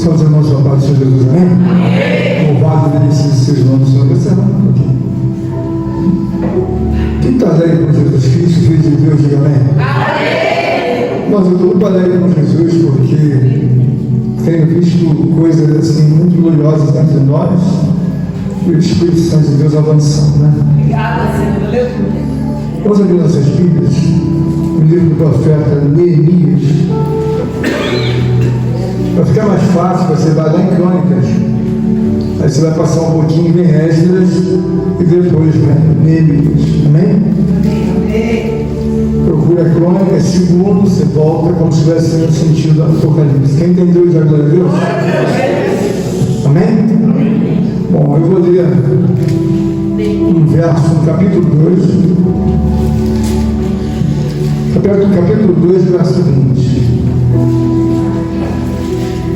São os irmãos da paz do Senhor Jesus, amém? Louvado dele seja o nome do Senhor. Esse é um pouquinho. Quem está alegre com Jesus Cristo, filho de Deus, diga amém? Mas eu estou muito alegre com Jesus porque tenho visto coisas assim muito gloriosas entre nós e o Espírito Santo de Deus avançando, né? Obrigada, Senhor. Aleluia. Vamos abrir nossas Bíblias no livro do profeta Neemias. Para ficar mais fácil, você vai lá em Crônicas, aí você vai passar um pouquinho, vem Esdras e depois vem Neemias, amém? Procura a Crônica, segundo, você volta como se estivesse no sentido do Apocalipse. Quem entendeu, diz a glória a Deus? Amém? Bom, eu vou ler um verso, no capítulo 2, capítulo 2, verso 20.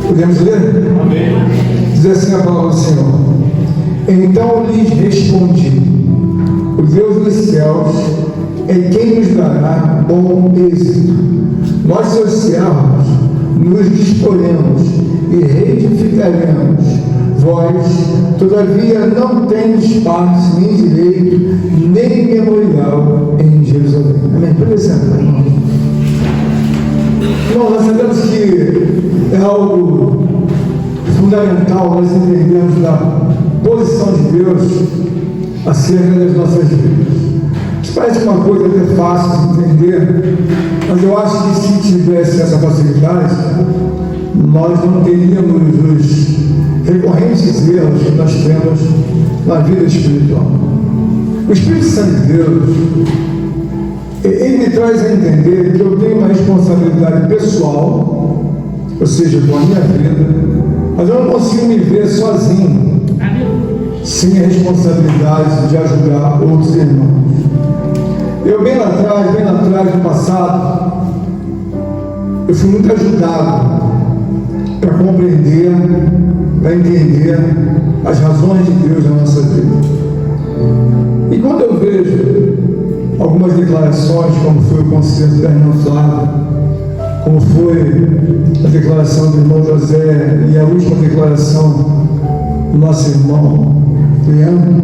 Podemos ler? Amém. Diz assim a palavra do Senhor: então lhes respondi, o Deus dos céus é quem nos dará bom êxito. Nós, seus servos, nos disporemos e reedificaremos. Vós, todavia, não tendes parte, nem direito, nem memorial em Jerusalém. Amém. Pode sentar, irmão. Irmão, nós sabemos que é algo fundamental nós entendermos da posição de Deus acerca das nossas vidas. Isso parece uma coisa até fácil de entender, mas eu acho que se tivesse essa facilidade, nós não teríamos os recorrentes erros que nós temos na vida espiritual. O Espírito Santo de Deus, ele me traz a entender que eu tenho uma responsabilidade pessoal, ou seja, com a minha vida, mas eu não consigo me ver sozinho, sem a responsabilidade de ajudar outros irmãos. Eu bem lá atrás, no passado, eu fui muito ajudado para compreender, para entender as razões de Deus na nossa vida. E quando eu vejo algumas declarações, como foi o conselho da irmã Flávia, como foi a declaração do irmão José e a última declaração do nosso irmão Leandro,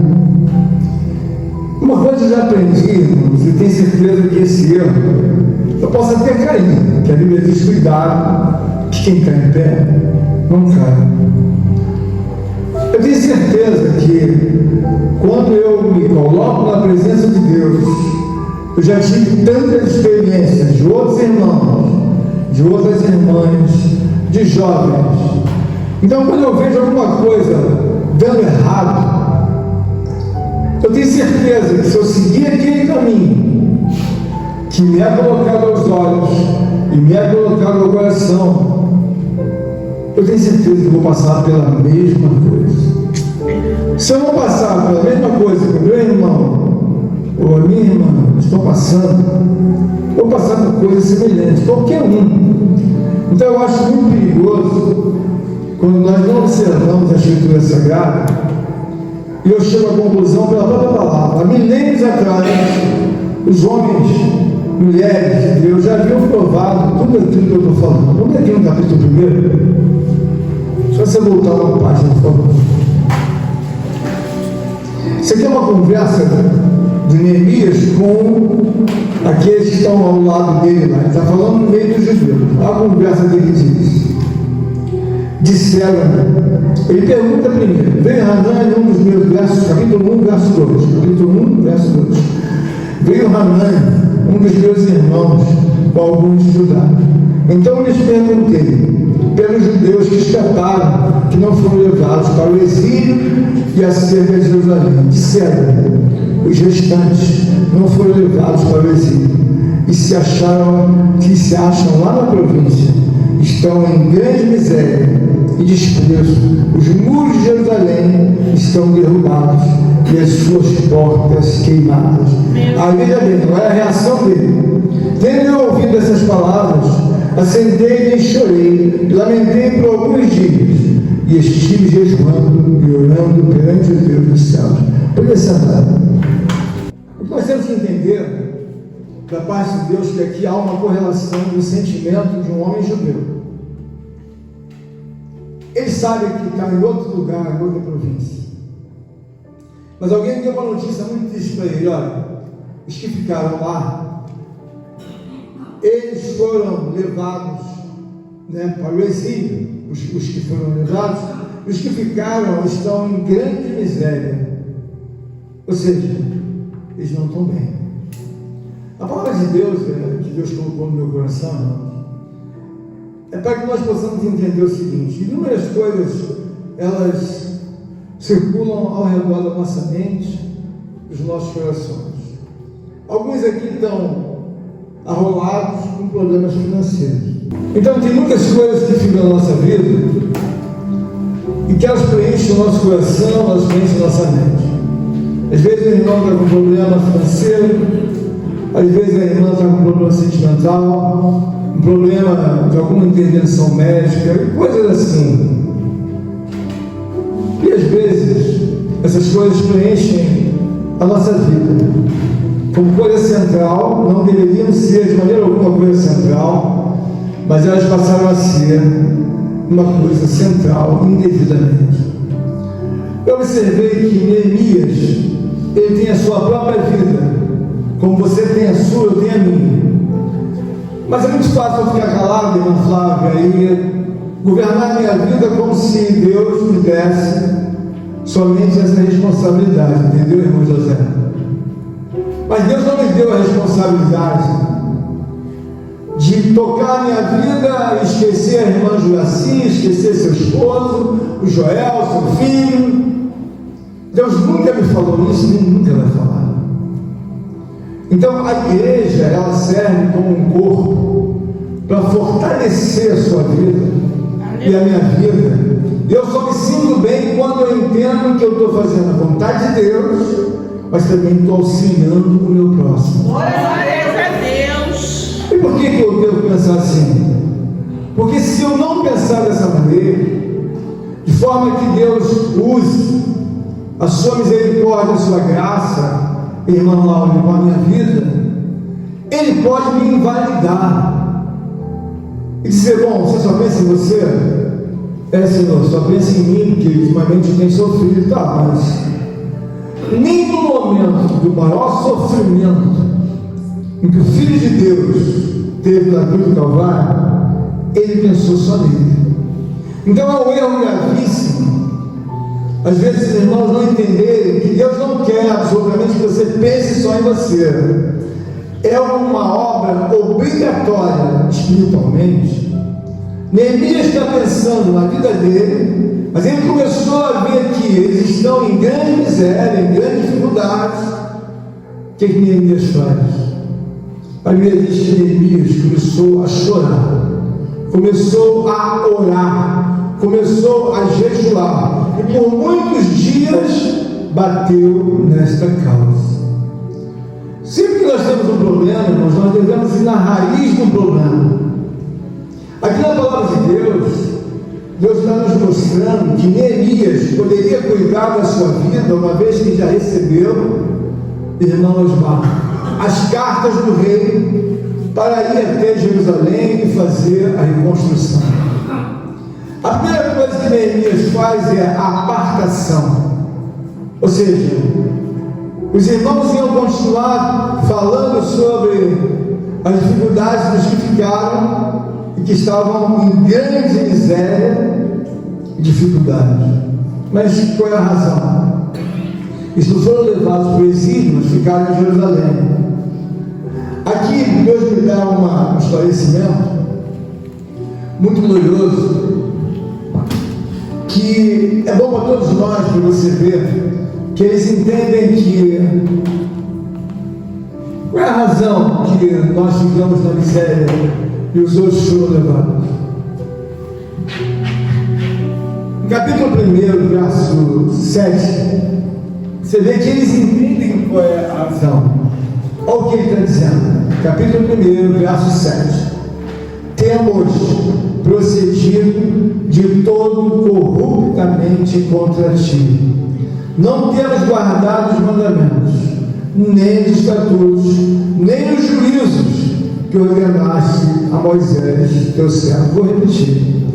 uma coisa eu já aprendi, irmãos, e tenho certeza que esse erro eu posso até cair, que a Bíblia diz: cuidado, que quem cai em pé não cai. Eu tenho certeza que quando eu me coloco na presença de Deus, eu já tive tantas experiências de outros irmãos, de outras irmãs, de jovens. Então, quando eu vejo alguma coisa dando errado, eu tenho certeza que se eu seguir aquele caminho que me é colocado aos olhos e me é colocado ao coração, eu tenho certeza que vou passar pela mesma coisa. Se eu não passar pela mesma coisa que o meu irmão ou a minha irmã estão passando, vou passar por coisas semelhantes, qualquer um. Então eu acho muito perigoso quando nós não observamos a Escritura Sagrada e eu chego à conclusão pela própria palavra. Há milênios atrás, os homens, mulheres de Deus já haviam provado tudo aquilo que eu estou falando. Vamos aqui no capítulo 1. Só você voltar uma página, por favor. Isso aqui é uma conversa de Neemias com aqueles que estão ao lado dele lá. Ele está falando no meio dos judeus. Olha a conversa dele diz. Disseram, ele pergunta primeiro, veio Hanã em um dos meus versos, capítulo 1, verso 2. Capítulo 1, verso 2. Veio Hanã, um dos meus irmãos, com alguns de Judá. Então lhes perguntei, pelos judeus que escaparam, que não foram levados para o exílio e acerca de Jerusalém. Disseram, os restantes não foram levados para o exílio e se acham lá na província, estão em grande miséria e desprezo. Os muros de Jerusalém estão derrubados e as suas portas queimadas. Aí veja bem, qual é a reação dele? Tendo eu ouvido essas palavras, assentei e chorei, e lamentei por alguns dias, e estive jejuando e orando perante o Deus dos céus. Pode sentar. Nós temos que entender da parte de Deus que aqui há uma correlação do sentimento de um homem judeu. Ele sabe que está em outro lugar, em outra província. Mas alguém deu uma notícia muito triste para ele: olha, os que ficaram lá, eles foram levados, né, para o exílio. Os que foram levados, os que ficaram estão em grande miséria. Ou seja, eles não estão bem. A palavra de Deus, que Deus colocou no meu coração, irmãos, é para que nós possamos entender o seguinte: inúmeras coisas, elas circulam ao redor da nossa mente, dos nossos corações. Alguns aqui estão arrolados com problemas financeiros. Então tem muitas coisas que ficam na nossa vida e que elas preenchem o nosso coração, elas preenchem a nossa mente. Às vezes a irmã está com problema financeiro, às vezes a irmã está com problema sentimental, um problema de alguma intervenção médica, coisas assim. E às vezes essas coisas preenchem a nossa vida como coisa central. Não deveriam ser de maneira alguma coisa central, mas elas passaram a ser uma coisa central indevidamente. Eu observei que Neemias, ele tem a sua própria vida, como você tem a sua, eu tenho a minha. Mas é muito fácil eu ficar calado, irmã Flávia, e governar a minha vida como se Deus me desse somente essa responsabilidade, entendeu, irmão José? Mas Deus não me deu a responsabilidade de tocar a minha vida e esquecer a irmã Juraci, esquecer seu esposo, o Joel, seu filho. Deus nunca me falou isso, nem nunca vai falar. Então a igreja, ela serve como um corpo para fortalecer a sua vida e a minha vida. Eu só me sinto bem quando eu entendo que eu estou fazendo a vontade de Deus, mas também estou auxiliando o meu próximo. Glória a Deus. E por que eu devo pensar assim? Porque se eu não pensar dessa maneira, de forma que Deus use a sua misericórdia, a sua graça, irmã Laura, com a minha vida, Ele pode me invalidar e dizer: bom, você só pensa em você? Senhor, só pensa em mim, porque ultimamente eu tenho sofrido. Tá, mas nem no momento do maior sofrimento em que o Filho de Deus teve na cruz do Calvário, Ele pensou só nele. Então é um erro gravíssimo às vezes os irmãos não entenderem que Deus não quer absolutamente que você pense só em você. É uma obra obrigatória espiritualmente. Neemias está pensando na vida dele, mas ele começou a ver que eles estão em grande miséria, em grandes dificuldades. O que Neemias faz? A Bíblia diz que Neemias começou a chorar, começou a orar, começou a jejuar, e por muitos dias bateu nesta causa. Sempre que nós temos um problema, irmãos, nós devemos ir na raiz do problema. Aqui na palavra de Deus está nos mostrando que Neemias poderia cuidar da sua vida, uma vez que já recebeu, irmãos, as cartas do rei para ir até Jerusalém e fazer a reconstrução. A primeira coisa que Neemias faz é a apartação. Ou seja, os irmãos iam continuar falando sobre as dificuldades dos que ficaram e que estavam em grande miséria e dificuldade. Mas qual é a razão? Eles não foram levados para o exílio, mas ficaram em Jerusalém. Aqui Deus me dá um esclarecimento muito glorioso, que é bom para todos nós, para você ver, que eles entendem que qual é a razão que nós ficamos na miséria e os outros foram levados. No capítulo 1, verso 7, você vê que eles entendem qual é a razão. Olha o que ele está dizendo. Capítulo 1, verso 7. Temos procedido de todo corruptamente contra ti. Não temos guardado os mandamentos, nem os estatutos, nem os juízos que ordenaste a Moisés, teu servo. Vou repetir.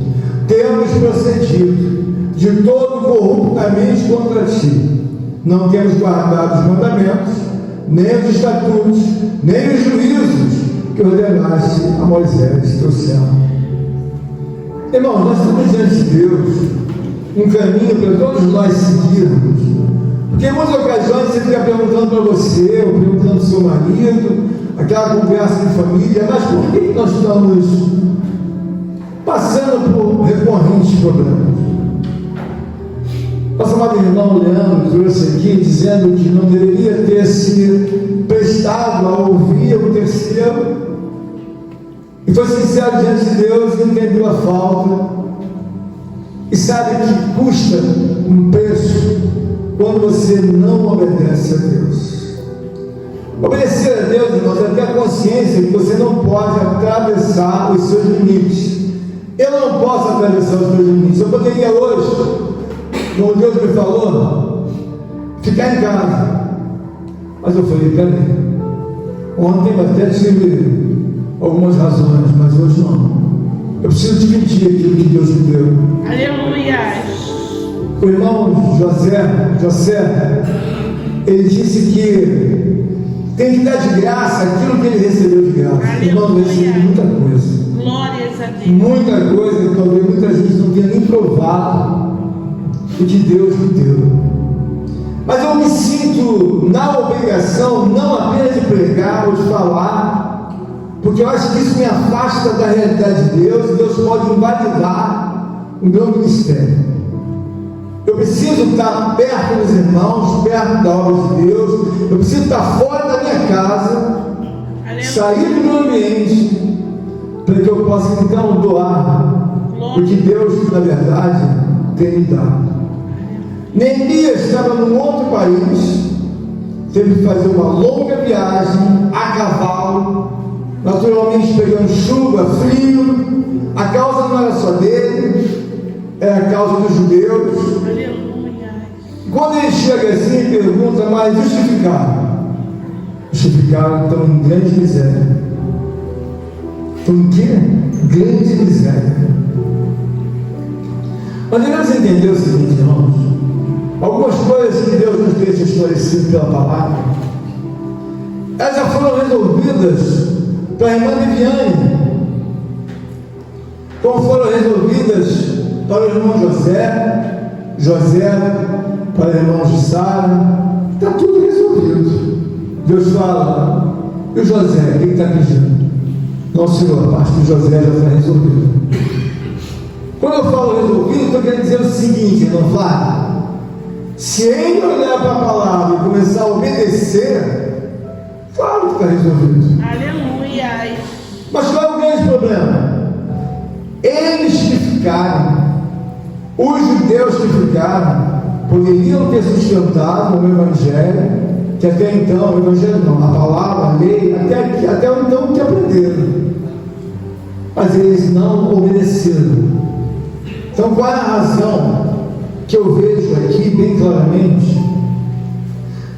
Temos procedido de todo corruptamente contra ti. Não temos guardado os mandamentos, nem os estatutos, nem os juízos que ordenaste a Moisés, teu servo. Irmãos, nós estamos diante de Deus, um caminho para todos nós seguirmos. Porque em muitas ocasiões você fica perguntando para você, ou perguntando para o seu marido, aquela conversa de família, mas por que nós estamos passando por recorrentes problemas? Nosso amado irmão Leandro trouxe aqui dizendo que não deveria ter se prestado a ouvir o terceiro, e foi sincero diante de Deus e entendeu a falta, e sabe que custa um preço quando você não obedece a Deus. Obedecer a Deus, irmãos, é ter a consciência que você não pode atravessar os seus limites. Eu não posso atravessar os meus limites. Eu poderia hoje, como Deus me falou, ficar em casa. Mas eu falei, peraí, ontem eu até tive algumas razões, mas hoje não. Eu preciso dividir aquilo que Deus me deu. Aleluia. O irmão José, ele disse que tem que dar de graça aquilo que ele recebeu de graça. Irmão, ele recebeu muita coisa. Glórias a Deus. Muita coisa que talvez muita gente não tenha nem provado o que Deus me deu. Mas eu me sinto na obrigação não apenas de pregar ou de falar, porque eu acho que isso me afasta da realidade de Deus, e Deus pode invalidar o meu ministério. Eu preciso estar perto dos irmãos, perto da obra de Deus. Eu preciso estar fora da minha casa, sair do meu ambiente, para que eu possa então doar o que Deus, na verdade, tem me dado. Neemias estava num outro país, teve que fazer uma longa viagem a cavalo, naturalmente pegando chuva, frio. A causa não era só dele, era a causa dos judeus. Quando ele chega assim e pergunta, mas justificaram, estão em grande miséria. Estão em quê? Grande miséria. Mas devemos entender o seguinte, irmãos, algumas coisas que Deus nos deixa esclarecido pela palavra, elas já foram resolvidas para a irmã Viviane, como foram resolvidas para o irmão José, para o irmão Jussara. Está tudo resolvido. Deus fala, e o José, quem está pedindo? Não, Senhor, a parte do José já foi resolvida. Quando eu falo resolvido, estou querendo dizer o seguinte, não vale? Se ele olhar para a palavra e começar a obedecer, claro que está resolvido. Aleluia. Mas qual é o grande problema? Eles que ficaram, os judeus que ficaram, poderiam ter sustentado o Evangelho, que até então, o Evangelho não, a palavra, a lei, até então que aprenderam, mas eles não obedeceram. Então qual é a razão que eu vejo aqui bem claramente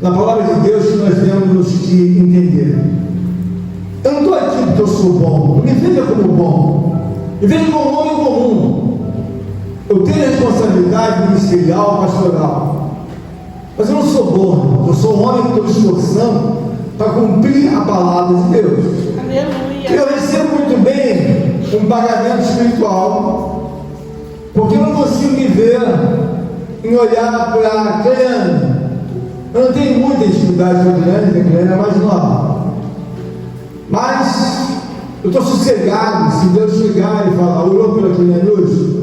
na palavra de Deus que nós temos que entender? Eu não estou aqui porque eu sou bom, não me veja como bom, me veja como um homem comum. Eu tenho responsabilidade ministerial, pastoral, mas eu não sou bom, eu sou um homem que estou me esforçando para cumprir a palavra de Deus. Aleluia. Eu recebo muito bem um pagamento espiritual, porque eu não consigo me ver em olhar para a Cleane. Eu não tenho muita dificuldade com a Cleane, porque a Cleane é mais nova, mas eu estou sossegado. Se Deus chegar e falar, orou pela Cleane hoje?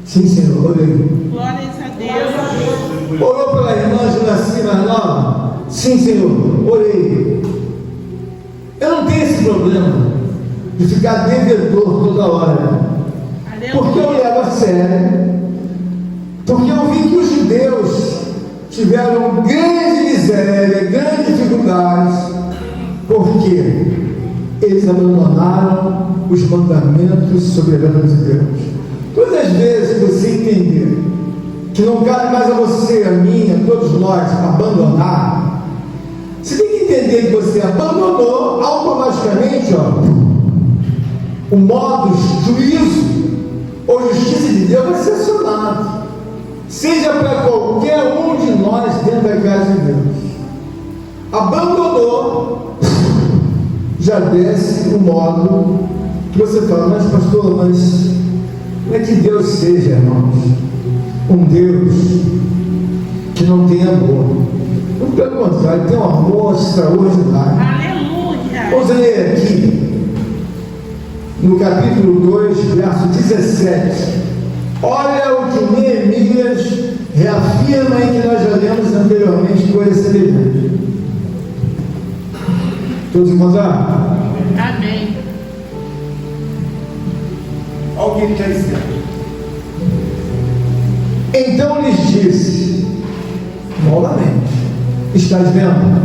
Sim, Senhor, orei. Glórias a Deus. Orou pela irmã Junaci mais nova? Sim, Senhor, orei. Eu não tenho esse problema de ficar devedor toda hora, porque eu levo a sério, porque eu vi que os judeus tiveram grande miséria, grandes dificuldades, porque eles abandonaram os mandamentos soberanos de Deus. Todas as vezes que você entender que não cabe mais a você, a mim, a todos nós abandonar, você tem que entender que você abandonou automaticamente o modo juízo ou justiça de Deus vai ser acionado, seja para qualquer um de nós dentro da casa de Deus. Abandonou, já desce o modo que você fala, mas pastor, mas não é que Deus seja, irmãos, um Deus que não tem amor. Muito pelo contrário, tem um amor extraordinário. Aleluia. Vamos ler aqui, no capítulo 2, verso 17. Olha o que Neemias reafirma em que nós já lemos anteriormente, coisa semelhante. Todos encontraram? Amém. Olha o que ele está dizendo. Então lhes disse, novamente, estás vendo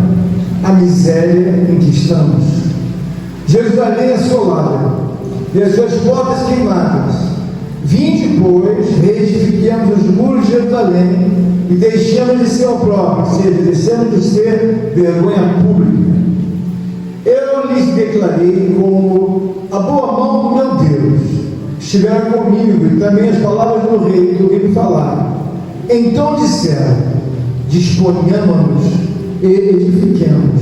a miséria em que estamos? Jerusalém assolada e as suas portas queimadas. Vinde, pois, reedifiquemos os muros de Jerusalém e deixemos de ser opróbrio, ou seja, deixemos de ser vergonha pública. Eu lhes declarei como a boa mão do meu Deus estiveram comigo, e também as palavras do rei me falaram. Então disseram, disponhamos-nos e edifiquemos,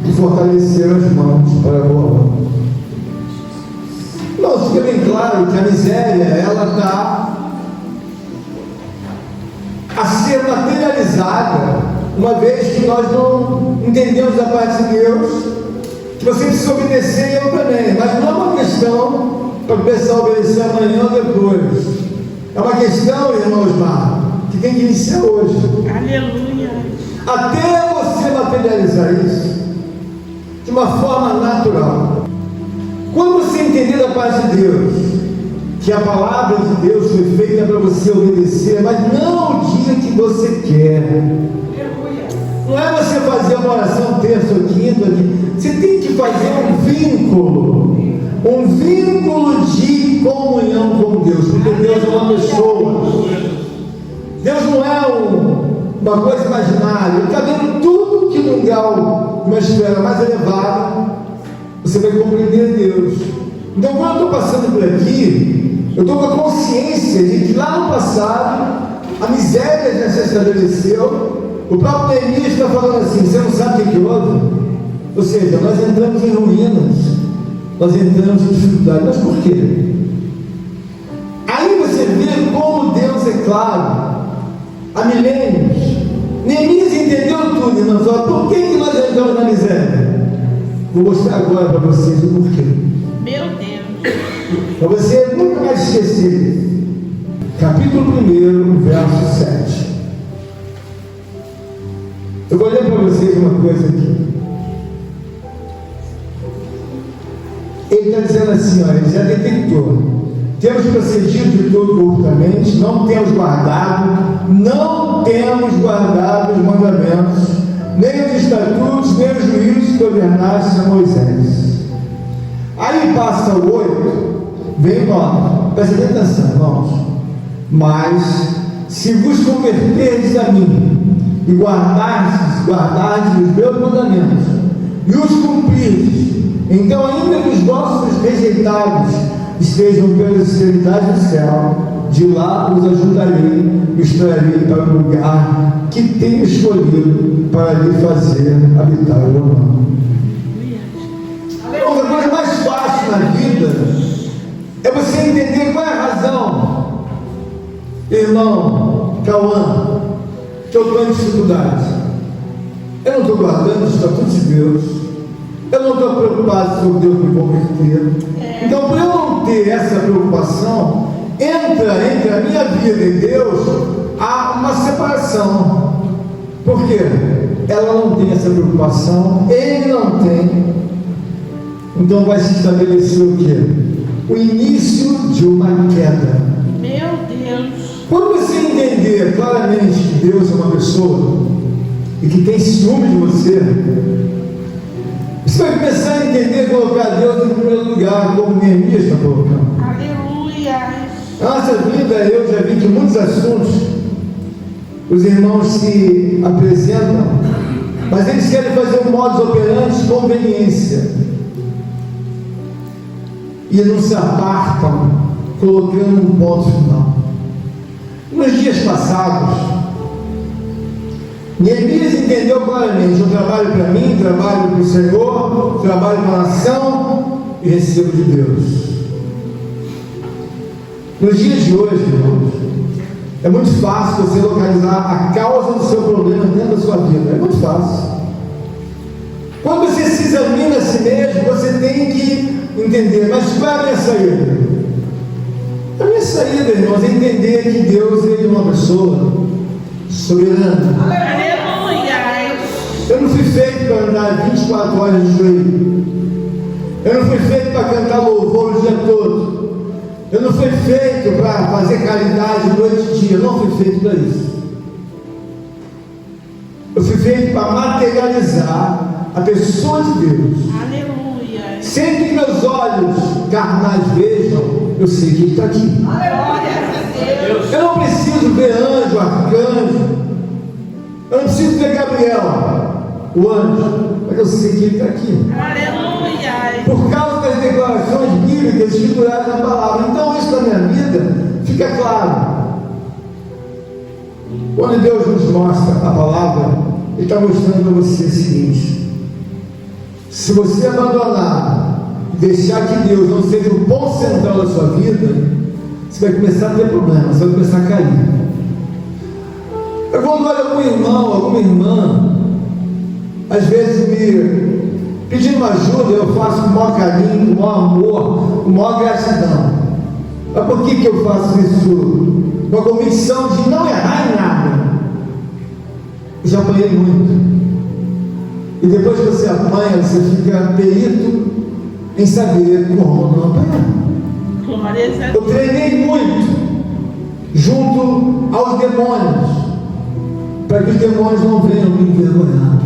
e fortaleceram as mãos para a boa mão. Não, fica bem claro que a miséria, ela está a ser materializada, uma vez que nós não entendemos a parte de Deus, que você precisa obedecer e eu também, mas não é uma questão para começar a obedecer amanhã ou depois. É uma questão, irmãos Mar, que tem que iniciar hoje. Aleluia. Até você materializar isso de uma forma natural. Quando você entender da parte de Deus, que a palavra de Deus foi feita para você obedecer, mas não o dia que você quer. Não é você fazer uma oração terça ou quinta, você tem que fazer um vínculo de comunhão com Deus, porque Deus é uma pessoa. Deus não é uma coisa imaginária, Ele está vendo tudo que num grau, uma esfera mais elevada, você vai compreender Deus. Então, quando eu estou passando por aqui, eu estou com a consciência de que lá no passado a miséria já se estabeleceu. O próprio Neemias está falando assim: você não sabe o que houve? Ou seja, nós entramos em ruínas, nós entramos em dificuldade. Mas por quê? Aí você vê como Deus é claro, há milênios. Neemias entendeu tudo, irmãos. Por que nós entramos na miséria? Vou mostrar agora para vocês o porquê. Meu Deus. Para você nunca mais esquecer. Capítulo 1, verso 7. Eu vou ler para vocês uma coisa aqui. Ele está dizendo assim, olha, ele já detectou. Temos procedido de todo corruptamente, não temos guardado os mandamentos, nem os estatutos, nem os juízos que governaste a Moisés. Aí passa o 8, vem o 9. Presta bem atenção, irmãos. Mas, se vos converterdes a mim, e guardardes os meus mandamentos, e os cumprirdes, então, ainda que os vossos rejeitados estejam pelas extremidades do céu, de lá os ajuntarei e os trarei para o lugar que tenho escolhido para lhe fazer habitar o meu nome. A coisa mais fácil na vida é você entender qual é a razão, irmão Cauã, que eu estou em dificuldade. Eu não estou guardando os estatutos de Deus, eu não estou preocupado se o Deus me converter. Então, para eu não ter essa preocupação, entra entre a minha vida e Deus há uma separação. Por quê? Ela não tem essa preocupação, ele não tem. Então vai se estabelecer o quê? O início de uma queda. Meu Deus. Quando você entender claramente que Deus é uma pessoa e que tem ciúme de você, você vai começar a entender e colocar Deus em primeiro lugar, como Neemias está colocando. Aleluia. Na nossa vida, eu já vi que muitos assuntos os irmãos se apresentam, mas eles querem fazer um modus operandi de conveniência e não se apartam colocando um ponto final. Nos dias passados, Neemias entendeu claramente: eu trabalho para mim, trabalho para o Senhor, trabalho para a nação e recebo de Deus. Nos dias de hoje, irmãos, é muito fácil você localizar a causa do seu problema dentro da sua vida. É muito fácil. Quando você se examina a si mesmo, você tem que entender: mas qual é a minha saída? A minha saída, irmãos, é entender que Deus é uma pessoa soberana. Aleluia. Eu não fui feito para andar 24 horas de joelho. Eu não fui feito para cantar louvor o dia todo. Eu não fui feito para fazer caridade noite e dia. Eu não fui feito para isso. Eu fui feito para materializar a pessoa de Deus. Aleluia. Sempre que meus olhos carnais vejam, eu sei que Ele está aqui. Glórias a Deus. Eu não preciso ver anjo, arcanjo. Eu não preciso ver Gabriel, o anjo, mas eu sei que Ele está aqui. Aleluia. Por causa das declarações bíblicas escrituradas na palavra. Então isso na minha vida fica claro. Quando Deus nos mostra a palavra, Ele está mostrando para você o seguinte: se você abandonar, deixar que Deus não seja o ponto central da sua vida, você vai começar a ter problemas, você vai começar a cair. Eu, quando olho algum irmão, alguma irmã, às vezes me pedindo uma ajuda, eu faço com o maior carinho, com o maior amor, com a maior gratidão. Mas por que eu faço isso? Com a convicção de não errar em nada. Eu já apanhei muito. E depois que você apanha, você fica perito em saber como não apanhar. Glórias a Eu Deus. treinei muito junto aos demônios, para que os demônios não venham me envergonhar.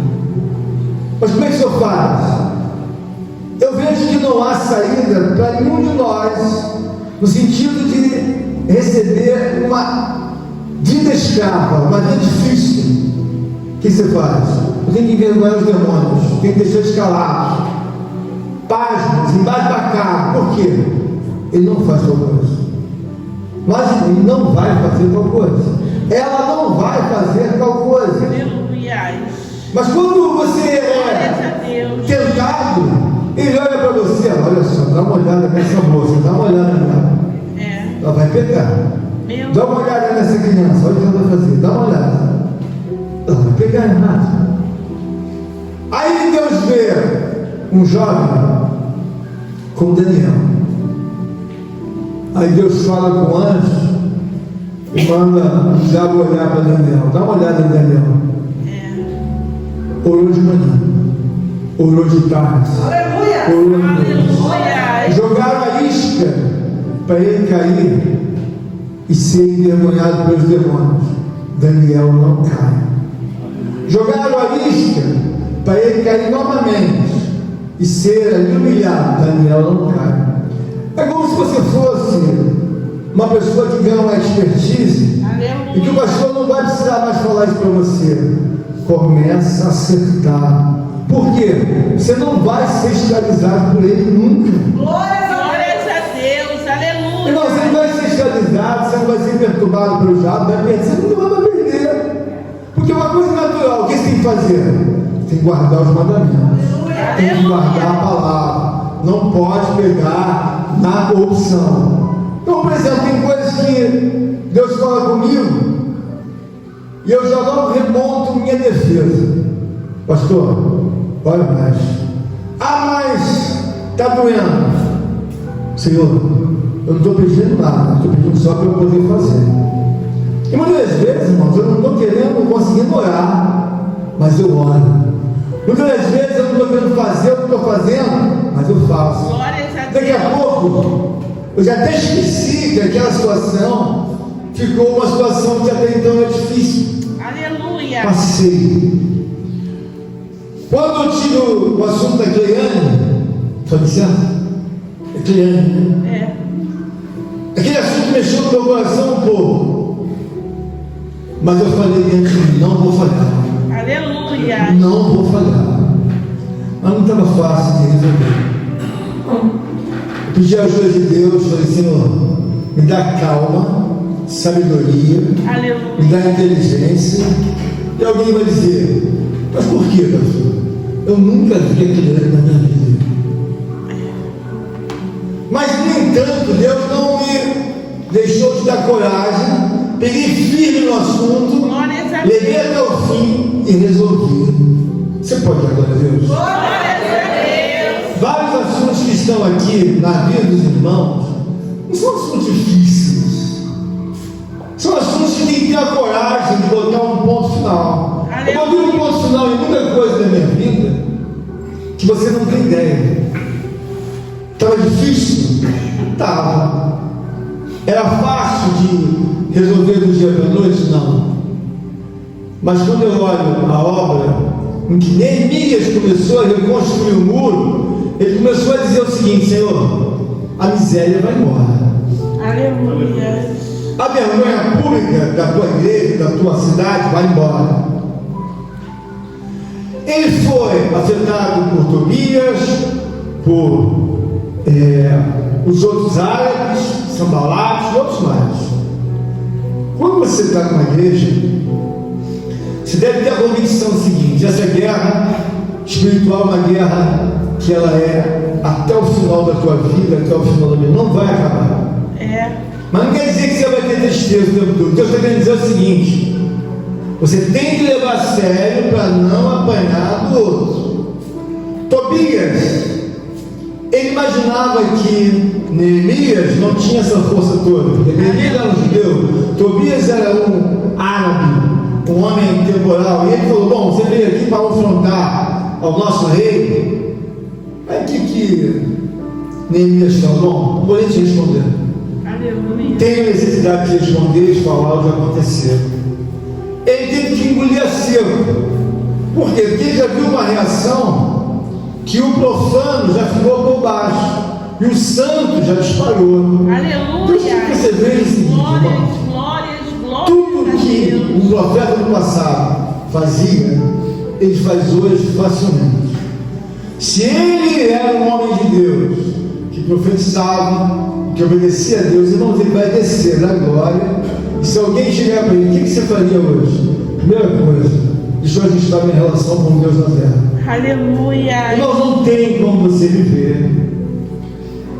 Mas como é que o senhor faz? Eu vejo que não há saída para nenhum de nós, no sentido de receber uma vida escrava, uma vida difícil. O que você faz? Eu tenho que envergonhar os demônios, tenho que deixar eles calados, pasmos, embasbacados. Por quê? Ele não faz tal coisa. Mas ele não vai fazer tal coisa. Ela não vai fazer tal coisa. Aleluia. Mas quando você Glórias é a Deus. tentado, ele olha para você: olha só, dá uma olhada nessa moça, dá uma olhada nela. É. Ela vai pecar. Meu Dá uma olhada nessa criança, olha o que ela vai fazer, dá uma olhada. Ela vai pegar errado. Aí Deus vê um jovem como Daniel. Aí Deus fala com o anjo e manda o diabo olhar para Daniel. Dá uma olhada em Daniel. É. Orou de manhã, orou de tarde, orou de noite. Aleluia. Jogaram a isca para ele cair e ser envergonhado pelos demônios. Daniel não cai. Jogaram a isca para ele cair novamente e ser humilhado. Daniel não cai. É como se você fosse uma pessoa que ganha uma expertise e que o pastor não vai precisar mais falar isso para você. Começa a acertar. Por quê? Você não vai ser escravizado por ele nunca. Glórias a Deus. Aleluia. Irmão, você não vai ser escravizado, você não vai ser perturbado pelo diabo, vai perder, você nunca vai perder. Porque é uma coisa natural. O que você tem que fazer? Tem que guardar os mandamentos. Tem que guardar a palavra. Não pode pegar na corrupção. Então, por exemplo, tem coisas que Deus fala comigo e eu já não remonto minha defesa. Pastor, olha mais. Mas está doendo. Senhor, eu não estou pedindo nada, estou pedindo só para eu poder fazer. E muitas vezes, irmãos, eu não estou querendo, conseguindo orar, mas eu oro. Muitas vezes eu não estou querendo fazer o que estou fazendo, mas eu faço. Glórias a Daqui a Deus. pouco, eu já até esqueci que aquela situação ficou uma situação que até então era difícil. Aleluia. Passei. Quando eu tive o assunto da Cleiane, foi certo? É Cleiane. É. Aquele assunto mexeu no meu coração um pouco. Mas eu falei dentro de mim: não vou falhar. Aleluia. Não vou falhar. Mas não estava fácil de resolver. Eu pedi a ajuda de Deus, falei: Senhor, me dá calma, sabedoria, me Aleluia. dá inteligência. E alguém vai dizer: mas por que, pastor? Eu nunca vi aquilo na minha vida. Mas, no entanto, Deus não me deixou de dar coragem. Peguei firme no assunto, Glórias a levei Deus. até o fim e resolvi. Você pode dar glória a Deus? Glórias a Deus. Vários assuntos que estão aqui na vida dos irmãos não são assuntos difíceis. São assuntos que tem que ter a coragem de botar um ponto final. Eu botei um ponto final em muita coisa da minha vida que você não tem ideia. Estava difícil? Estava. Era fácil de resolver do dia para a noite? Não. Mas quando eu olho a obra em que Neemias começou a reconstruir o muro, ele começou a dizer o seguinte: Senhor, a miséria vai embora. Aleluia. A vergonha pública da tua igreja, da tua cidade, vai embora. Ele foi afetado por Tobias, por os outros árabes, Sanbalate e outros mais. Quando você está numa igreja, você deve ter a convicção seguinte: essa guerra espiritual é uma guerra que ela é até o final da tua vida, até o final da vida, não vai acabar. Mas não quer dizer que você vai ter tristeza o tempo todo. Deus está querendo dizer o seguinte: você tem que levar a sério para não apanhar do outro. Tobias, ele imaginava que Neemias não tinha essa força toda. Neemias era um judeu, Tobias era um árabe, um homem temporal. E ele falou: bom, você veio aqui para confrontar ao nosso rei. Aí o que Neemias falou? Bom, não vou nem te responder. Aleluia. Tenho necessidade de responder e falar o que aconteceu. Ele teve que engolir a seco. Por quê? Porque ele já viu uma reação que o profano já ficou por baixo e o santo já disparou. Aleluia. Deus tem que você veja o seguinte, Glórias, irmão. glórias, glórias Tudo a que Deus. o profeta do passado fazia, ele faz hoje facilmente. Se ele era um homem de Deus, que profetizava, que obedecia a Deus, irmãos, ele vai descer da glória. E se alguém chegar para ele: o que você faria hoje? Primeira coisa, deixa eu ajustar minha relação com Deus na terra. Aleluia. Irmãos, não tem como você viver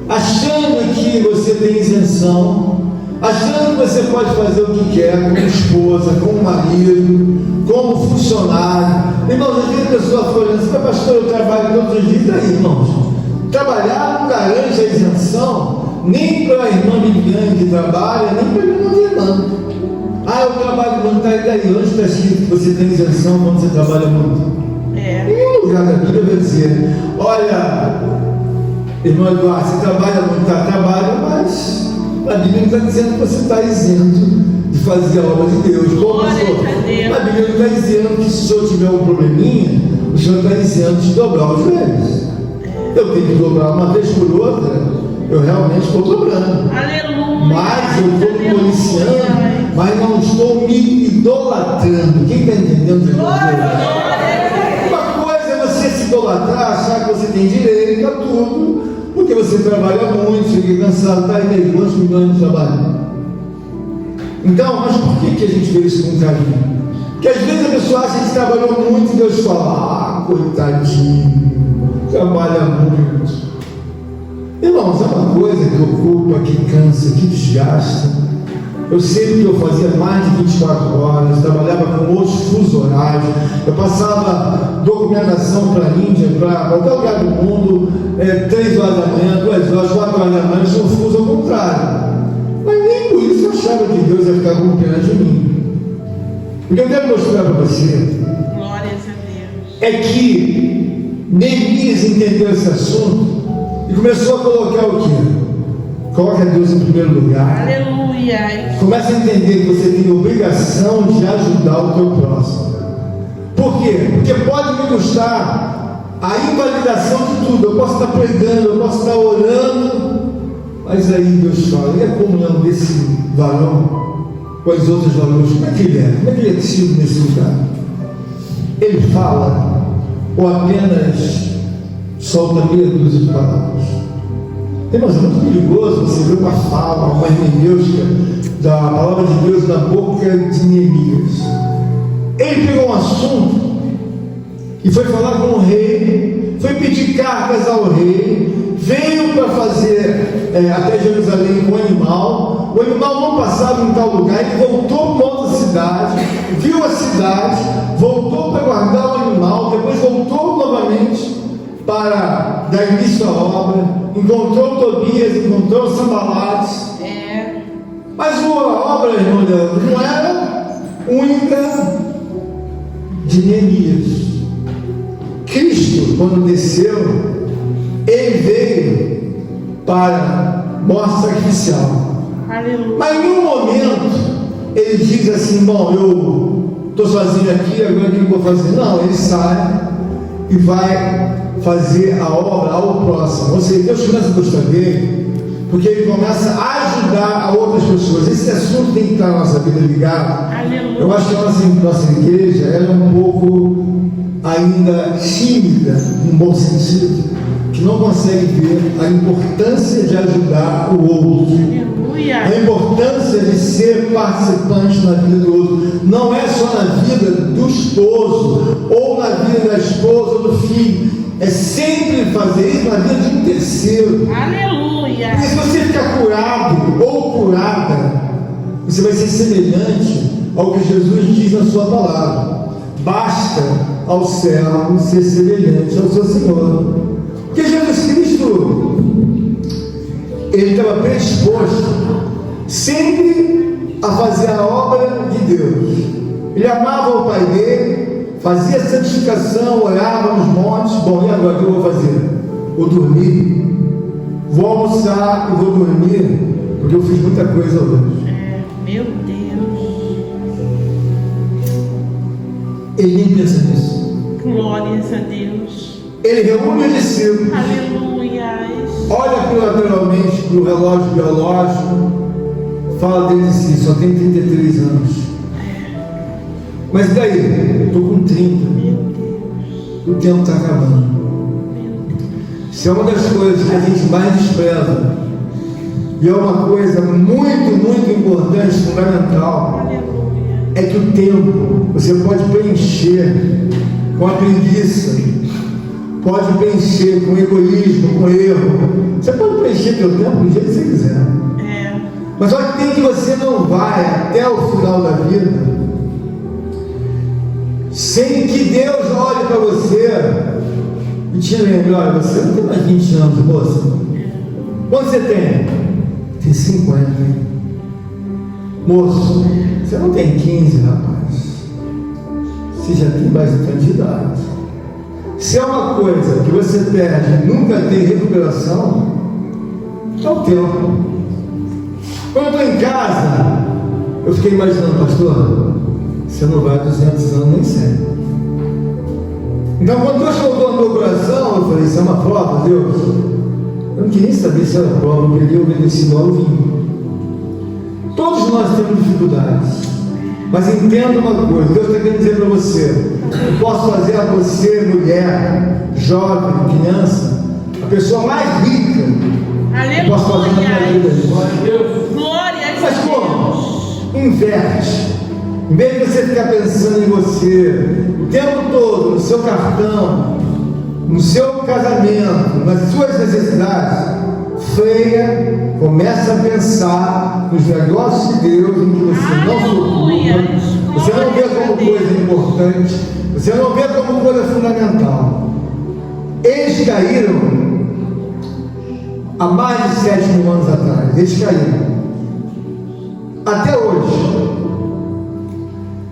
achando que você tem isenção, achando que você pode fazer o que quer, como esposa, como marido, como funcionário. Irmãos, às vezes a pessoa fala assim: mas pastor, eu trabalho todos os dias. Aí, irmãos, trabalhar não garante a isenção, nem para a irmã Viviane que trabalha, nem para a irmã. Eu trabalho muito, tá, e daí? Onde está escrito que você tem isenção quando você trabalha muito? Em lugar da Bíblia vai dizer: olha, irmão Eduardo, você trabalha muito, trabalha, mas a Bíblia não está dizendo que você está isento de fazer a obra de Deus. Como a Bíblia não está dizendo que se o senhor tiver um probleminha, o senhor está isento de dobrar os joelhos. Eu tenho que dobrar uma vez por outra, eu realmente estou dobrando. Aleluia. Mas eu estou me policiando, mas não estou me idolatrando. Quem está entendendo? Uma coisa é você se idolatrar, achar que você tem direito a tudo, porque você trabalha muito, fica cansado, está aí quantos milhões de trabalho. Então, mas por que a gente vê isso com carinho? Porque às vezes a pessoa acha que trabalhou muito e Deus fala: coitadinho, trabalha muito. Irmãos, é uma coisa que ocupa, que cansa, que desgasta. Eu sei que eu fazia mais de 24 horas, trabalhava com outros fusos horários, eu passava documentação para a Índia, para qualquer lugar do mundo, 3 horas da manhã, 2 horas, 4 horas da manhã, eu tinha um fuso ao contrário. Mas nem por isso eu achava que Deus ia ficar com pena de mim. O que eu quero mostrar para você Glórias a Deus. é que Neemias entendeu esse assunto e começou a colocar o quê? Coloca Deus em primeiro lugar. Aleluia. Começa a entender que você tem obrigação de ajudar o teu próximo. Por quê? Porque pode me custar a invalidação de tudo. Eu posso estar pregando, eu posso estar orando, mas aí Deus fala: e a comunhão desse varão com os outros varões, como é que ele é? Como é que ele é tido nesse lugar? Ele fala ou apenas solta meia dúzia de palavras? Irmãos, é muito perigoso você ver uma fala, uma hermenêutica da palavra de Deus na boca de Neemias. Ele pegou um assunto e foi falar com o rei, foi pedir cartas ao rei, veio para fazer até Jerusalém com o animal não passava em tal lugar, ele voltou para outra cidade, viu a cidade, voltou para guardar o animal, depois voltou novamente para dar início à obra, encontrou Tobias, encontrou Sanbalates, mas a obra, irmão, não era única de Neemias. Cristo, quando desceu, ele veio para morte sacrificial. Aleluia. Mas em um momento, ele diz assim: bom, eu estou sozinho aqui, agora o que eu vou fazer? Não, ele sai e vai fazer a obra ao próximo. Ou seja, Deus começa a gostar dele, porque ele começa a ajudar a outras pessoas. Esse assunto tem que estar na nossa vida ligado. Aleluia. Eu acho que a nossa igreja ela é um pouco ainda tímida, num bom sentido, que não consegue ver a importância de ajudar o outro, Aleluia. a importância de ser participante na vida do outro. Não é só na vida do esposo, ou na vida da esposa ou do filho, é sempre fazer isso na vida de um terceiro. Aleluia. Porque se você ficar curado ou curada, você vai ser semelhante ao que Jesus diz na sua palavra: basta ao servo ser semelhante ao seu Senhor. Porque Jesus Cristo, ele estava predisposto sempre a fazer a obra de Deus. Ele amava o Pai dele, fazia santificação, orava nos montes. Bom, e agora o que eu vou fazer? Vou dormir, vou almoçar e vou dormir, porque eu fiz muita coisa hoje. Meu Deus. Ele nem pensa nisso. Glórias a Deus. Ele reúne os discípulos, Aleluia. olha lateralmente para o relógio biológico, fala dele assim: só tem 33 anos. Mas daí? Estou com 30. Meu Deus. O tempo está acabando. Isso é uma das coisas que a gente mais despreza. E é uma coisa muito, muito importante, fundamental. Aleluia. É que o tempo você pode preencher com a preguiça, pode preencher com egoísmo, com erro. Você pode preencher teu tempo do jeito que você quiser. Mas só que tem que você não vai até o final da vida sem que Deus olhe para você e te lembre: olha, você não tem mais 20 anos, moça. Quanto você tem? Tem 50. Moço, você não tem 15, rapaz. Você já tem bastante idade. Se é uma coisa que você perde e nunca tem recuperação, é o tempo. Quando eu estou em casa, eu fiquei imaginando: pastor, você não vai 200 anos nem 100. Então, quando Deus colocou no meu coração, eu falei: isso é uma prova, Deus. Eu não queria saber se era prova, eu queria obedecer igual eu vim. Todos nós temos dificuldades, mas entenda uma coisa: Deus está querendo dizer para você: eu posso fazer a você, mulher, jovem, criança, a pessoa mais rica. Eu posso fazer na minha vida. Glória a Mas como? Deus. Inverte. Em vez de você ficar pensando em você o tempo todo, no seu cartão, no seu casamento, nas suas necessidades, freia, começa a pensar nos negócios de Deus em que você não se ocupa, você não vê como coisa importante, você não vê como coisa fundamental. Eles caíram há mais de 7.000 anos atrás. Eles caíram. Até hoje,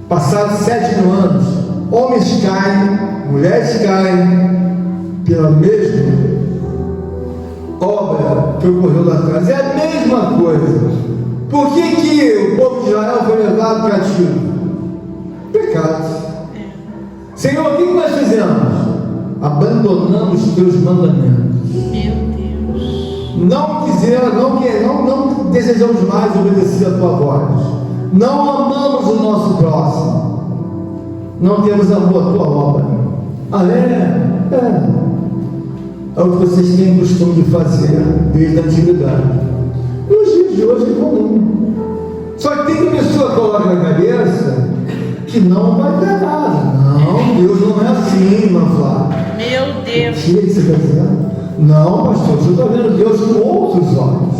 passados 7.000 anos, homens caem, mulheres caem pela mesma obra que ocorreu lá atrás. É a mesma coisa. Por que o povo de Israel foi levado cativo? Pecado. Senhor, o que nós fizemos? Abandonamos os teus mandamentos. Meu Deus. Não desejamos mais obedecer a tua voz. Não amamos o nosso próximo. Não temos amor à tua obra. é o que vocês têm costume de fazer desde a antiguidade. Nos dias de hoje é comum. Só que tem que a pessoa coloca na cabeça que não vai ter nada. Não, Deus não é assim, irmã Flávia. Meu Deus. O que você está dizendo? Não, pastor, você está vendo Deus com outros olhos.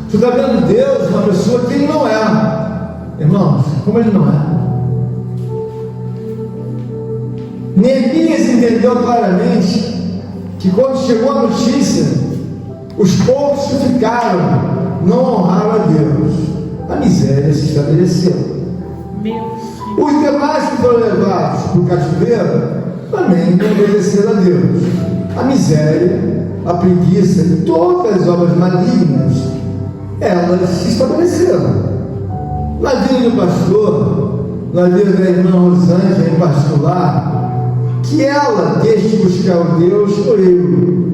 Você está vendo Deus uma pessoa que Ele não é. Irmãos, como Ele não é? Neemias entendeu claramente que quando chegou a notícia, os povos que ficaram não honraram a Deus. A miséria se estabeleceu. Meu Senhor. Os demais que foram levados para o cativeiro também não obedeceram a Deus. A miséria, a preguiça e todas as obras malignas, elas se estabeleceram. Na vida do pastor, na vida da irmã Rosângela em particular, que ela deixe de buscar o Deus por eu.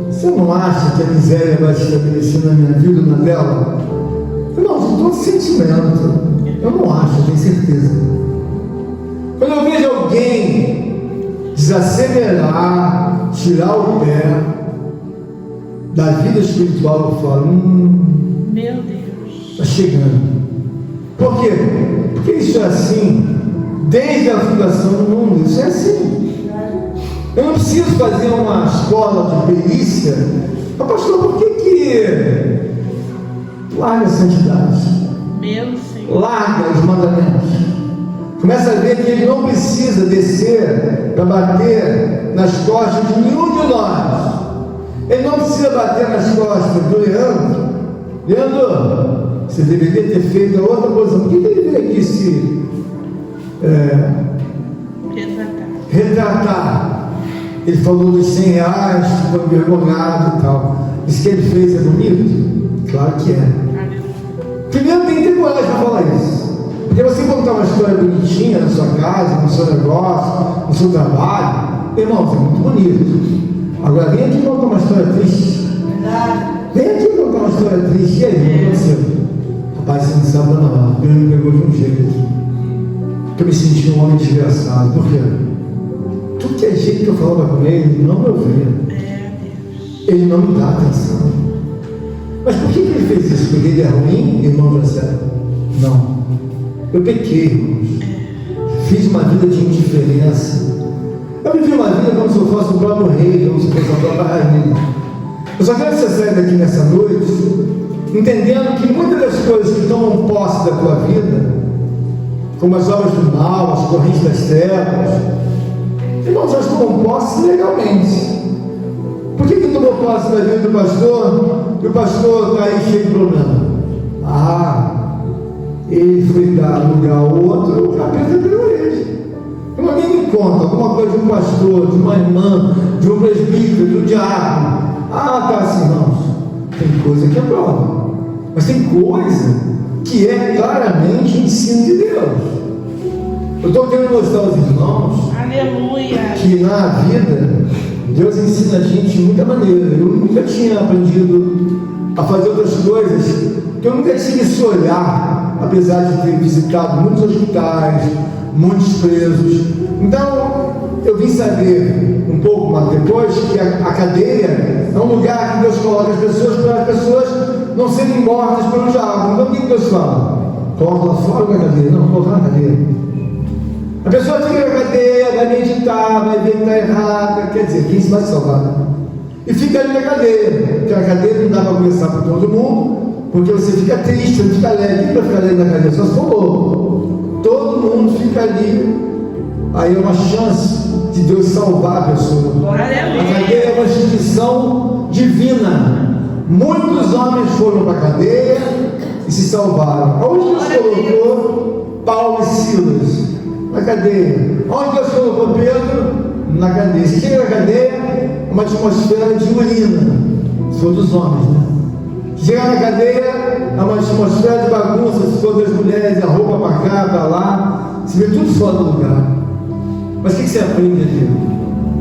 Você não acha que a miséria vai se estabelecer na minha vida ou na dela? Irmãos, eu estou sentimento. Eu não acho, eu tenho certeza. Quando eu vejo alguém desacelerar, tirar o pé da vida espiritual, eu falo, Meu Deus. está chegando. Por quê? Porque isso é assim desde a fundação do mundo. Isso é assim. Eu não preciso fazer uma escola de perícia. Mas, pastor, por que larga a santidade? Meu Senhor. Larga os mandamentos. Começa a ver que ele não precisa descer para bater nas costas de nenhum de nós. Ele não precisa bater nas costas do Leandro. Leandro, você deveria ter feito a outra posição. Por que ele veio aqui se retratar? Ele falou dos 100 reais, ficou envergonhado e tal. Isso que ele fez é bonito? Claro que é. Primeiro tem que ter coragem para falar isso. Porque você contar uma história bonitinha na sua casa, no seu negócio, no seu trabalho, irmãos, é muito bonito. Agora vem aqui contar uma história triste. Vem aqui contar uma história triste. E aí, o que aconteceu? Rapaz, você não sabe não. Deus me pegou de um jeito. Que eu me senti um homem desgraçado. Por quê? Tudo que é jeito que eu falava com ele não me ouvia. Ele não me dá atenção. Mas por que ele fez isso? Porque ele é ruim, irmão José? Não. Eu pequei, irmãos. Fiz uma vida de indiferença. Eu vivi uma vida como se eu fosse o próprio rei, como se eu fosse a própria rainha. Eu só quero que você saia daqui nessa noite, entendendo que muitas das coisas que tomam posse da tua vida, como as obras do mal, as correntes das trevas, irmãos, elas tomam posse legalmente. Por que tomou posse da vida do pastor e o pastor está aí cheio de problema? Ele foi dar lugar ao outro, o capeta deu ele. Alguém me conta alguma coisa de um pastor, de uma irmã, de um presbítero, de um diácono. Tá assim, irmãos. Tem coisa que é prova, mas tem coisa que é claramente ensino de Deus. Eu estou querendo mostrar aos irmãos, Aleluia, que na vida Deus ensina a gente de muita maneira. Eu nunca tinha aprendido a fazer outras coisas, porque eu nunca tive esse olhar, apesar de ter visitado muitos hospitais, muitos presos. Então eu vim saber um pouco mais depois que a cadeia é um lugar que Deus coloca as pessoas para as pessoas não serem mortas pelo diabo. Então o que Deus fala? Coloca lá fora da cadeia. Não, coloca na cadeia. A pessoa fica na cadeia, vai meditar, vai ver que está errada, quer dizer, quem se vai salvar? E fica ali na cadeia, porque a cadeia não dá para começar para todo mundo, porque você fica triste, você fica alegre. Quem vai ficar ali na cadeia? Só se for louco. Todo mundo fica ali. Aí é uma chance de Deus salvar a pessoa. A cadeia é uma instituição divina. Muitos homens foram para a cadeia e se salvaram. Onde Deus colocou Paulo e Silas? Na cadeia. Onde Deus colocou Pedro? Na cadeia. Se chega na cadeia, é uma atmosfera de urina. Se for dos homens, né? Se chegar na cadeia, é uma atmosfera de bagunça. Se for das mulheres, a roupa para cá, para lá. Se vê tudo fora do lugar. Mas o que você aprende ali?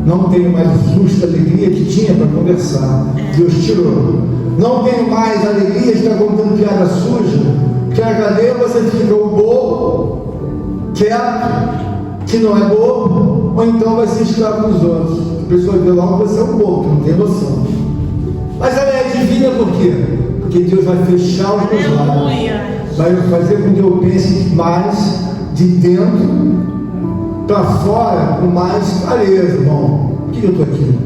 Não tenho mais justa alegria que tinha para conversar. Deus tirou. Não tenho mais alegria de estar contando piada suja. Porque na cadeia você fica o bobo, quieto, que não é bobo, ou então vai ser escravo dos outros. A pessoa vê logo que você é um bobo, não tem noção. Mas ela é divina por quê? Porque Deus vai fechar os meus lábios. Aleluia. Vai fazer com que eu pense mais de dentro para fora com mais clareza, irmão. Por que eu estou aqui?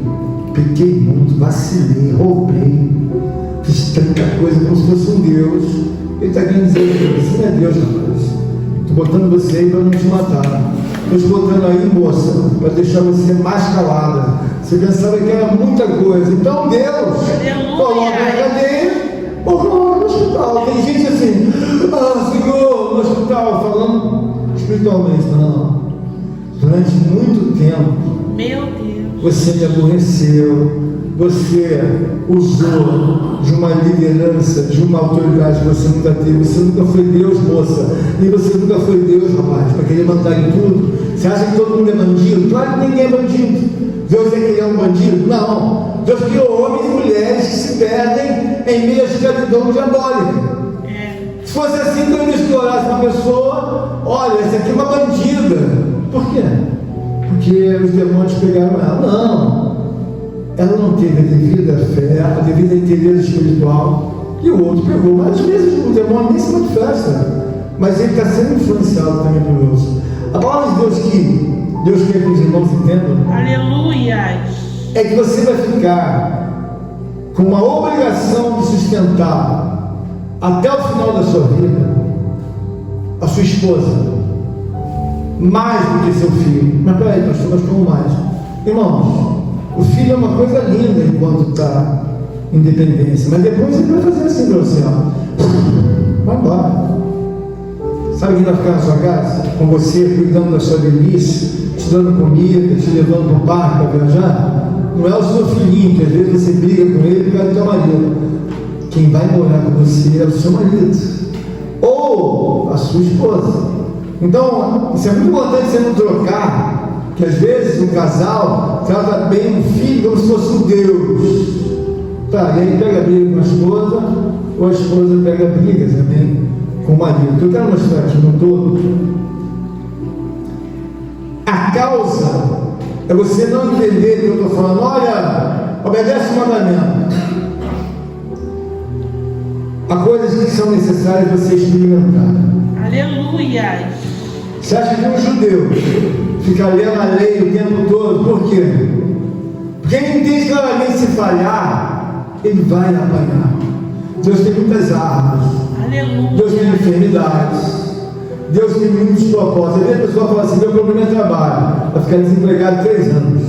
Pequei muito, vacilei, roubei, fiz tanta coisa como se fosse um Deus. Ele está querendo dizer: você não é Deus, rapaz. Estou botando você aí para não te matar. Estou te botando aí, moça, para deixar você mais calada. Você pensava que era muita coisa. Então Deus coloca na cadeia ou coloca no hospital. Tem gente assim: Senhor, no hospital, falando espiritualmente. Não. Durante muito tempo, Meu Deus. você me aborreceu, você usou de uma liderança, de uma autoridade que você nunca teve. Você nunca foi Deus, moça, e você nunca foi Deus, rapaz, para querer mandar em tudo. Você acha que todo mundo é bandido? Claro que ninguém é bandido. Deus é que ele é um bandido? Não. Deus criou homens e mulheres que se perdem em meio à escravidão diabólica. Se fosse assim, quando ele explorasse uma pessoa: olha, essa aqui é uma bandida. Por quê? Porque os demônios pegaram ela. Não. Ela não teve a devida fé, a devida inteligência espiritual. E o outro pegou. Mas às vezes o demônio nem se manifesta, mas ele está sendo influenciado também por Deus. A palavra de Deus que Deus quer que os irmãos entendam Aleluia. é que você vai ficar com uma obrigação de sustentar até o final da sua vida a sua esposa mais do que seu filho. Mas peraí, pastor, mas como mais? Irmãos, o filho é uma coisa linda enquanto está em dependência, mas depois ele vai fazer assim para você, ó. Vai embora. Sabe quem vai ficar na sua casa? Com você, cuidando da sua velhice, te dando comida, te levando para o parque para viajar? Não é o seu filhinho, que às vezes você briga com ele por causa do teu marido. Quem vai morar com você é o seu marido ou a sua esposa. Então, isso é muito importante você não trocar, que às vezes um casal trata bem um filho como se fosse um Deus. Tá, e aí pega briga com a esposa, ou a esposa pega brigas também com o marido. O que eu quero mostrar aqui no todo, a causa é você não entender que eu estou falando: olha, obedece o mandamento. Há coisas que são necessárias você experimentar. Aleluia. Você acha que um judeu fica lendo a lei o tempo todo? Por quê? Porque ele entende claramente: se falhar, ele vai apanhar. Deus tem muitas armas. Aleluia. Deus tem enfermidades. Deus tem muitos propósitos. Às vezes a pessoa fala assim: meu problema é trabalho. Vai ficar desempregado 3 anos.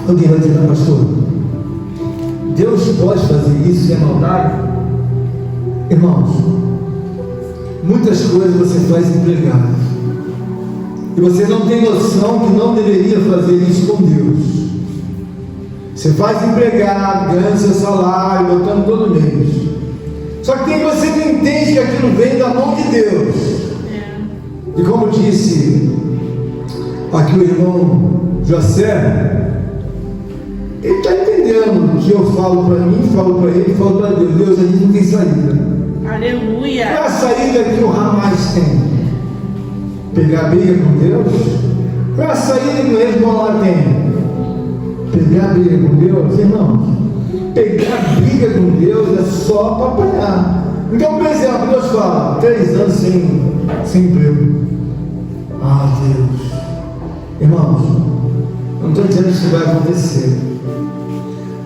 Alguém vai dizer: pastor, Deus pode fazer isso e é maldade? Irmãos, muitas coisas você faz empregado e você não tem noção que não deveria fazer isso com Deus. Você faz empregado, ganha seu salário, botando todo mês. Só que tem você que entende que aquilo vem da mão de Deus. E como disse aqui o irmão José, ele está entendendo que eu falo para mim, falo para ele, falo para Deus. Deus, a gente não tem saída. Aleluia. Qual é a saída que o Hamas tem? Pegar briga com Deus? Qual é a saída que o Hezbollah tem? Pegar briga com Deus? Irmão, pegar briga com Deus é só para apanhar. Então, por exemplo, Deus fala: 3 anos sem emprego. Ah, Deus. Irmãos, eu não estou dizendo que isso vai acontecer,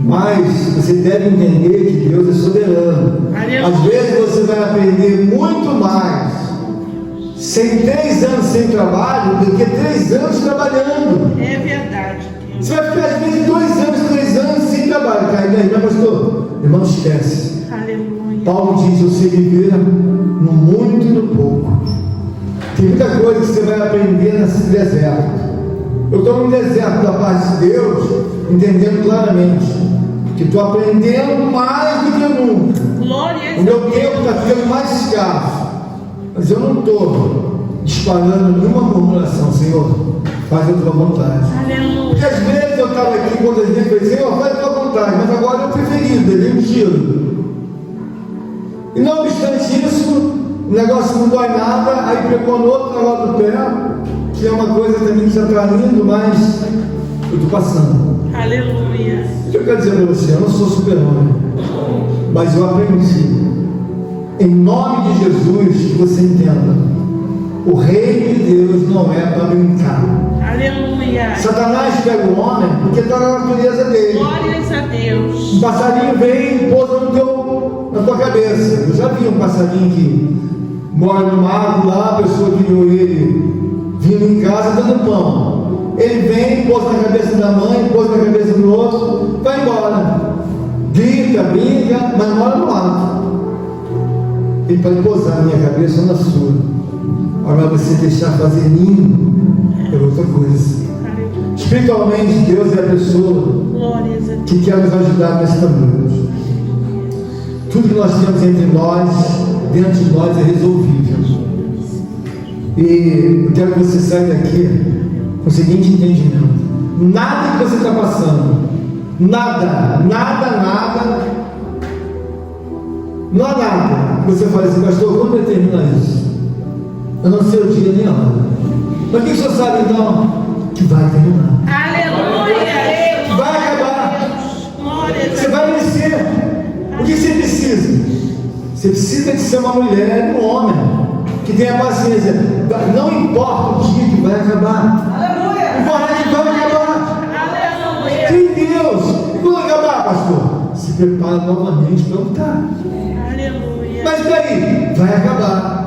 mas você deve entender que Deus é soberano. Aleluia. Às vezes você vai aprender muito mais sem 3 anos sem trabalho do que 3 anos trabalhando. É verdade. Você vai ficar às vezes 2 anos, 3 anos sem trabalho. Mas pastor, irmão, esquece. Aleluia. Paulo diz: eu sei viver no muito e no pouco. Tem muita coisa que você vai aprender nesse deserto. Eu estou no deserto da parte de Deus, entendendo claramente que estou aprendendo mais do que nunca. Glória a O meu Deus. tempo está ficando mais escasso, mas eu não estou disparando nenhuma murmuração. Senhor, faz a tua vontade. Aleluia. Porque às vezes eu estava aqui quando a gente fez: Senhor, faz a tua vontade, mas agora eu preferi, dei um tiro. E não obstante isso, o negócio não dói nada, aí pegou no outro negócio do pé, que é uma coisa também que já está indo, mas eu estou passando. Aleluia. O que eu quero dizer para você? Eu não sou super-homem, mas eu aprendi. Em nome de Jesus, que você entenda: o reino de Deus não é para brincar. Aleluia. Satanás pega o homem porque está na natureza dele. Glórias a Deus. Um passarinho vem e pousa na tua cabeça. Eu já vi um passarinho que mora no mato lá, a pessoa criou ele vindo em casa dando pão. Ele vem, pousa na cabeça da mãe, pousa na cabeça do outro, vai embora. Grita, briga, mas mora no mato. Ele pode pousar na minha cabeça ou na sua. Agora você deixar fazer ninho é outra coisa. Espiritualmente, Deus é a pessoa Glórias a Deus. que quer nos ajudar nesta noite. Tudo que nós temos entre nós, dentro de nós, é resolvível. E eu quero que você saia daqui com o seguinte entendimento: nada que você está passando, nada, não há nada que você fale assim, pastor, quando vai terminar isso? Eu não sei o dia nem a hora. Mas o que o senhor sabe então? Que vai terminar. Aleluia. Vai acabar. Glórias Você a vai vencer. O que você precisa? Você precisa de ser uma mulher e um homem que tenha paciência. Não importa o dia que vai acabar. Aleluia. Importa que vai acabar. Aleluia. Tem Deus. E quando acabar, pastor? Se prepara novamente para lutar. Aleluia. Mas daí, vai acabar.